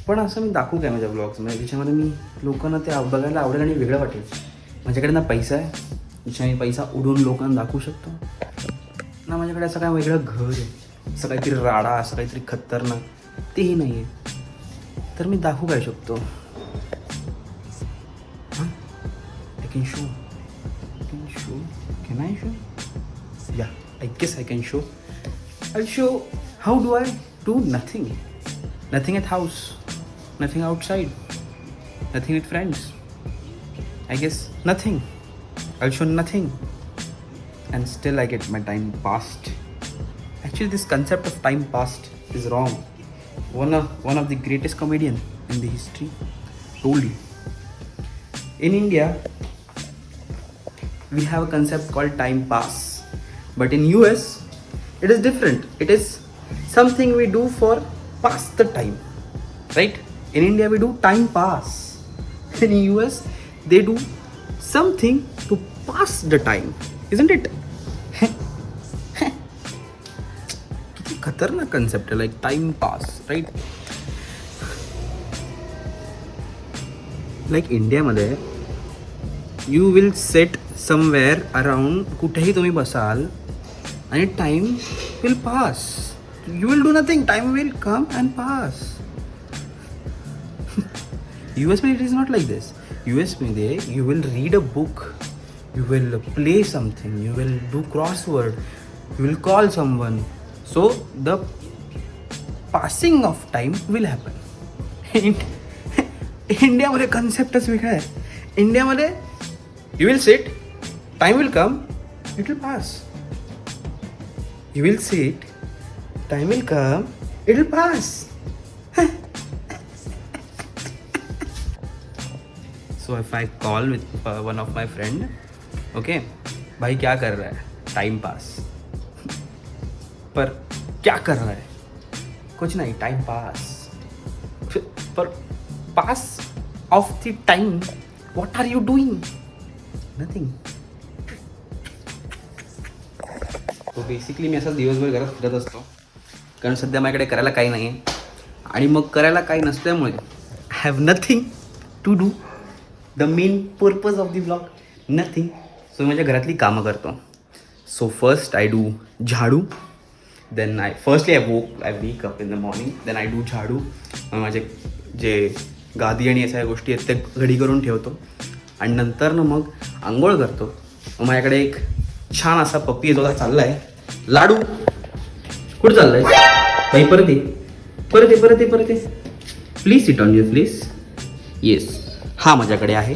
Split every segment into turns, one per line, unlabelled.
पण असं मी दाखवू काय माझ्या ब्लॉग्समध्ये, त्याच्यामध्ये मी लोकांना ते बघायला आवडेल आणि वेगळं वाटेल. माझ्याकडे ना पैसा आहे ज्याच्या मी पैसा उडवून लोकांना दाखवू शकतो, ना माझ्याकडे असं काय वेगळं घर आहे, असं काहीतरी राडा, असं काहीतरी खतरनाक, तेही नाही आहे. तर मी दाखवू काय शकतो? हां, I can show. Can I show? Yeah, I guess I can show. I'll show. How do I do? Nothing. Nothing at house. Nothing outside. Nothing with friends. I guess nothing. I'll show nothing. And still I get my time passed. Actually, this concept of time passed is wrong. One of the greatest comedian in the history told you. In India, we have a concept called time pass, but in US it is different. It is something we do for pass the time, right? In India we do time pass. In US they do something to pass the time, isn't it? किती खतरनाक concept आहे, like time pass, right? Like India मध्ये you will sit somewhere around, कुठेही तुम्ही बसाल आणि time will pass. You will do nothing, time will come and pass. US मध्ये it is not like this. US मध्ये you will read a book, you will play something, you will do crossword, you will call someone. So the passing of time will happen. इंडियामध्ये कन्सेप्टच वेगळा आहे. इंडियामध्ये you will sit, time will come, it will pass. You will sit, time will come, it will pass. So if I call with one of my friend, okay, भाई क्या कर रहा है? Time pass. पर क्या कर रहा है? कुछ नहीं, time pass. Per pass of the time, what are you doing? Nothing. तो बेसिकली मी असाच दिवसभर घरात फिरत असतो, कारण सध्या माझ्याकडे करायला काही नाही आहे. आणि मग करायला काही नसल्यामुळे I have nothing to do. The main purpose of the blog, nothing. So मी माझ्या घरातली कामं करतो. So first I do jhadu. Then I wake up in the morning. Then I do jhadu. माझे जे गादी आणि या सगळ्या गोष्टी आहेत त्या घडी करून ठेवतो. आणि नंतर ना मग आंघोळ करतो. मग माझ्याकडे एक छान असा पप्पी आहे, जो चालला आहे. लाडू कुठं चाललाय? बाई परत ये. Please sit on you please. Yes, हा माझ्याकडे आहे.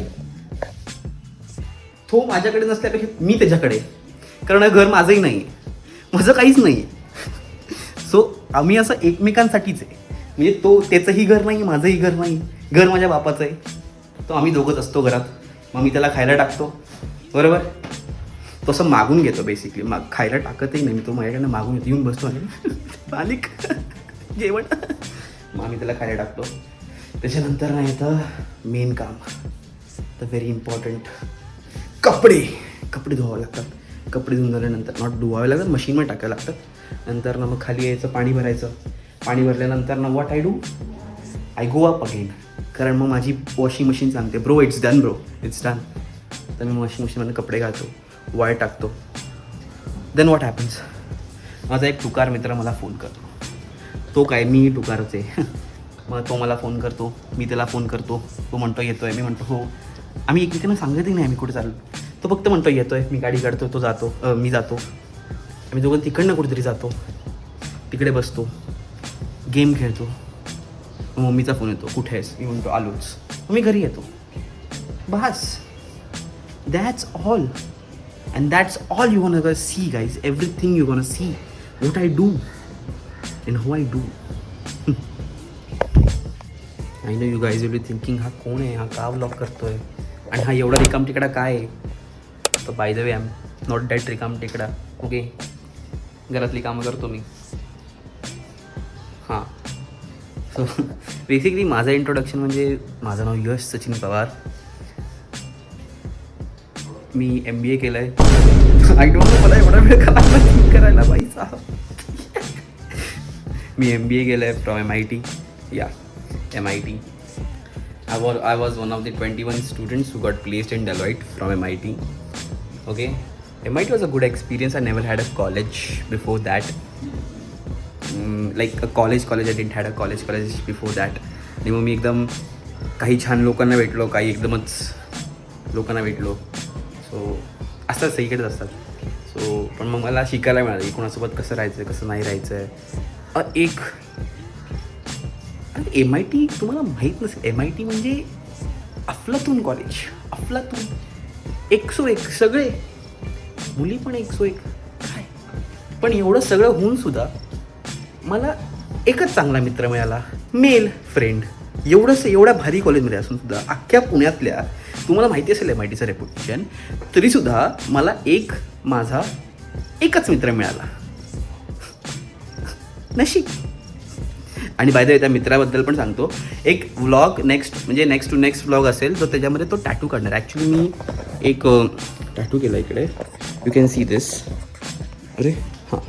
तो माझ्याकडे नसल्यापेक्षा मी त्याच्याकडे, कारण हे घर माझंही नाही आहे, माझं काहीच नाही आहे. सो आम्ही असं एकमेकांसाठीच आहे. म्हणजे तो त्याचंही घर नाही, माझंही घर नाही. घर माझ्या बापाचं आहे. तो आम्ही दोघंच असतो घरात. मग मी त्याला खायला टाकतो, बरोबर. तो असं मागून घेतो बेसिकली. खायला टाकतही नाही मी, तो माझ्याकडनं मागून घेतो. येऊन बसतो आणि मालिक जेवण. मग आम्ही त्याला खायला टाकतो. त्याच्यानंतर नाही येतं मेन काम, द व्हेरी इम्पॉर्टंट, कपडे धुवावे लागतात. कपडे धुवून झाल्यानंतर नॉट धुवावे लागतात, मशीनमध्ये टाकावे लागतात. नंतर ना मग खाली यायचं, पाणी भरायचं. पाणी भरल्यानंतर ना what I do, I go up again. कारण मग माझी वॉशिंग मशीन सांगते ब्रो इट्स डन. तर मी वॉशिंग मशीनमध्ये कपडे घालतो, वायर टाकतो. देन व्हॉट हॅपन्स, माझा एक टुकार मित्र मला फोन करतो. तो काय, मी टुकारच आहे. मग तो मला फोन करतो, मी त्याला फोन करतो. तो म्हणतो येतोय, मी म्हणतो हो. आम्ही एकमेकांना सांगतही नाही आम्ही कुठे चाललो. तो फक्त म्हणतो येतोय. मी गाडी काढतो, तो जातो, मी जातो. आम्ही दोघं तिकडनं कुठेतरी जातो, तिकडे बसतो, गेम खेळतो. मम्मीचा फोन येतो, कुठे आहेस? मी म्हणतो आलोच. मी घरी येतो. बस, that's all. And that's all you want see guys. Everything you want see what I do and how I do. I know you guys will be thinking हा कोण आहे, हा का व्लॉग करतोय आणि हा एवढा रिकाम टिकडा काय आहे. तर by the way I am not that रिकाम टिकडा. ओके, घरातली कामं करतो मी. हां, सो बेसिकली माझं इंट्रोडक्शन म्हणजे माझं नाव यश सचिन पवार. मी MBA केलं आहे. आय डोंट नो मला एवढा वेळ करायला पाहिजे. मी MBA केलं आहे फ्रॉम MIT. या MIT. I was one of the 21 students who got placed in Deloitte from MIT. Okay, MIT was a good experience. I never had a college before that. Like a college I didn't had a college before that. आणि मग मी एकदम काही छान लोकांना भेटलो, काही एकदमच लोकांना भेटलो. सो असतात सगळीकडेच असतात. सो पण मग मला शिकायला मिळालं की कोणासोबत कसं राहायचं आहे, कसं नाही राहायचं आहे. एक MIT तुम्हाला माहीत नसेल, MIT म्हणजे अफलातून कॉलेज, अफलातून 101 सगळे मुली पण 101 काय. पण एवढं सगळं होऊन सुद्धा मला एकच चांगला मित्र मिळाला, मेल फ्रेंड. एवढ्या भारी कॉलेजमध्ये असून सुद्धा अख्ख्या पुण्यातल्या, तुम्हाला माहिती असेल MITचं रेप्युटेशन, तरीसुद्धा मला माझा एकच मित्र मिळाला. नशीब. आणि बाय द वे त्या मित्राबद्दल पण सांगतो, एक vlog next to next vlog असेल तर त्याच्यामध्ये तो टॅटू काढणार. ॲक्च्युली मी एक टॅटू केला इकडे. You can see this. अरे हां,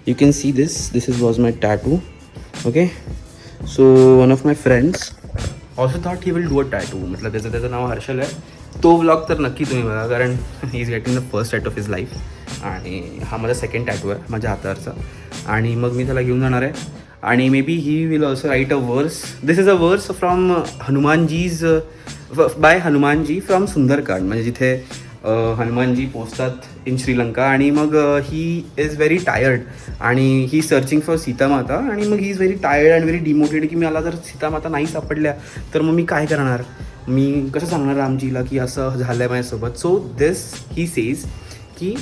you can see this was my tattoo. Okay, so one of my friends also thought he will do a tattoo. मतलब त्याचं नाव हर्षल आहे. तो व्लॉग तर नक्की तुम्ही बघा, कारण he is getting the first tattoo of his life. आणि हा माझा सेकंड टॅटू आहे माझ्या हातावरचा. आणि मग मी त्याला घेऊन जाणार आहे. आणि may be he will also write a verse. This is a verse from Hanumanji's, by Hanumanji from Sundarkand, म्हणजे जिथे हनुमानजी पोचतात इन श्रीलंका. आणि मग ही इज व्हेरी टायर्ड आणि ही सर्चिंग फॉर सीतामाता. आणि मग he is very tired and very demoted की मला जर सीतामाता नाही सापडल्या तर मग मी काय करणार, मी कसं सांगणार रामजीला की असं झालं आहे माझ्यासोबत. सो दिस ही सेज की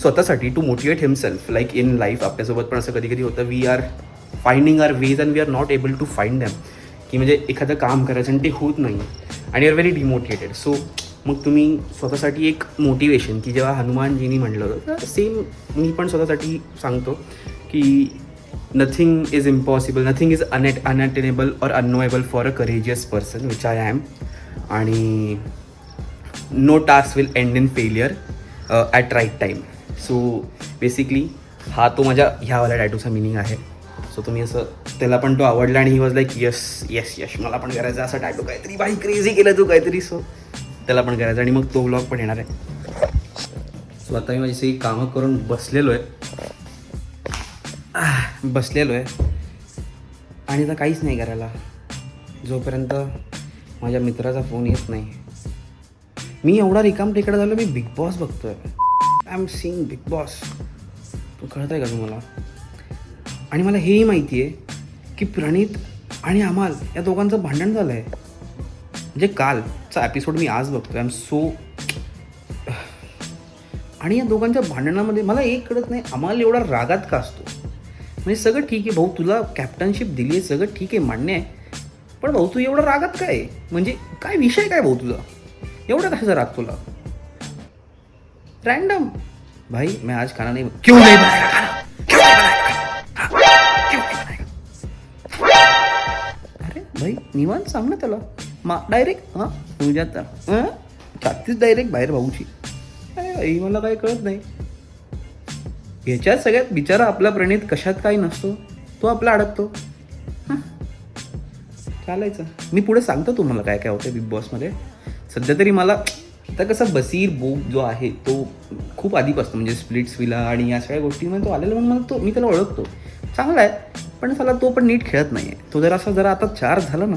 स्वतःसाठी to motivate himself, like in life आपल्यासोबत पण असं कधी कधी होतं, we are finding our ways and we are not able to find them. की म्हणजे एखादं काम करायचं आणि ते होत नाही आणि आर व्हेरी डिमोटिवेटेड. सो मग तुम्ही स्वतःसाठी एक मोटिवेशन, की जेव्हा हनुमानजींनी म्हटलं होतं तर सेम मी पण स्वतःसाठी सांगतो की nothing is impossible, nothing is unattainable or unknowable for a courageous person which I am. आणि no task will end in failure at right time. So basically हा तो माझ्या ह्यावाल्या टॅटूचा मिनिंग आहे. सो तुम्ही असं, त्याला पण तो आवडला आणि ही वॉज लाईक यस मला पण करायचं असं टॅटू, काहीतरी बाई क्रेझी केलं तू काहीतरी. सो त्याला पण करायचं आणि मग तो व्लॉग पण येणार आहे. सो आता मी माझी सगळी कामं करून बसलेलो आहे आणि आता काहीच नाही करायला जोपर्यंत माझ्या मित्राचा फोन येत नाही. मी एवढा रिकाम टेकडा झालो, मी बिग बॉस बघतोय. I am seeing big boss. तो कळत आहे का तुम्हाला? आणि मला हेही माहिती आहे की प्रणीत आणि अमाल या दोघांचं भांडण झालं आहे. म्हणजे कालचा एपिसोड मी आज बघतो. I am so. आणि या दोघांच्या भांडणामध्ये मला एक कळत नाही, अमाल एवढा रागात का असतो. म्हणजे सगळं ठीक आहे भाऊ, तुला कॅप्टनशिप दिली आहे, सगळं ठीक आहे, मान्य आहे. पण भाऊ तू एवढा रागात काय आहे? म्हणजे काय विषय काय भाऊ तुझा, एवढा कशाचा राग तुला? रैंडम भाई मैं आज खाना नहीं, क्यों नहीं बनाएगा खाना, क्यों नहीं बनाएगा, क्यों नहीं बनाएगा? अरे भाई निवांत सांग ना त्याला, डायरेक्ट हां तुझ्यात छातीच डायरेक्ट बाहेर भाऊची. अरे मला काही कळत नाही. ह्याच्यात सगळ्यात बिचारा आपला प्रणित कशात काही नसतो, तो आपला अडकतो. चालायचं. मी पुढे सांगतो तुम्हाला काय काय होतं बिग बॉसमध्ये. सध्या तरी मला आता कसं बसीर बोग जो आहे तो खूप आधीपासून म्हणजे स्प्लिट्स विला आणि या सगळ्या गोष्टींमध्ये तो आलेला, मग मला मी त्याला ओळखतो. चांगला आहे, पण त्याला तो पण नीट खेळत नाही आहे. तो जरा आता 4 झाला ना.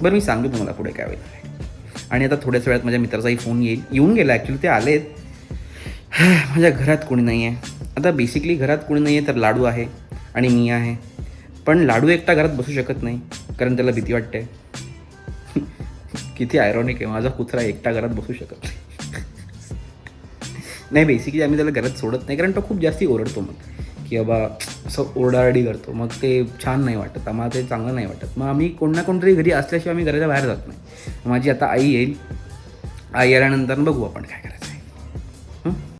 बरं मी सांगतो तुम्हाला पुढे काय होईल. आणि आता थोड्याच वेळात माझ्या मित्राचाही फोन येऊन गेला. ॲक्च्युली ते आलेत. माझ्या घरात कोणी नाही आहे. आता बेसिकली घरात कोणी नाही आहे तर लाडू आहे आणि मी आहे. पण लाडू एकटा घरात बसू शकत नाही कारण त्याला भीती वाटते. किती आयरॉनिक आहे, माझा कुत्रा एकटा घरात बसू शकत नाही. बेसिकली आम्ही त्याला घरात सोडत नाही कारण तो खूप जास्ती ओरडतो. मग की बाबा असं ओरडारडी करतो, मग ते छान नाही वाटत आम्हाला, ते चांगलं नाही वाटत. मग आम्ही कोण ना कोणतरी घरी असल्याशिवाय आम्ही घराच्या बाहेर जात नाही. माझी आता आई येईल, आई आल्यानंतर बघू आपण काय करायचं.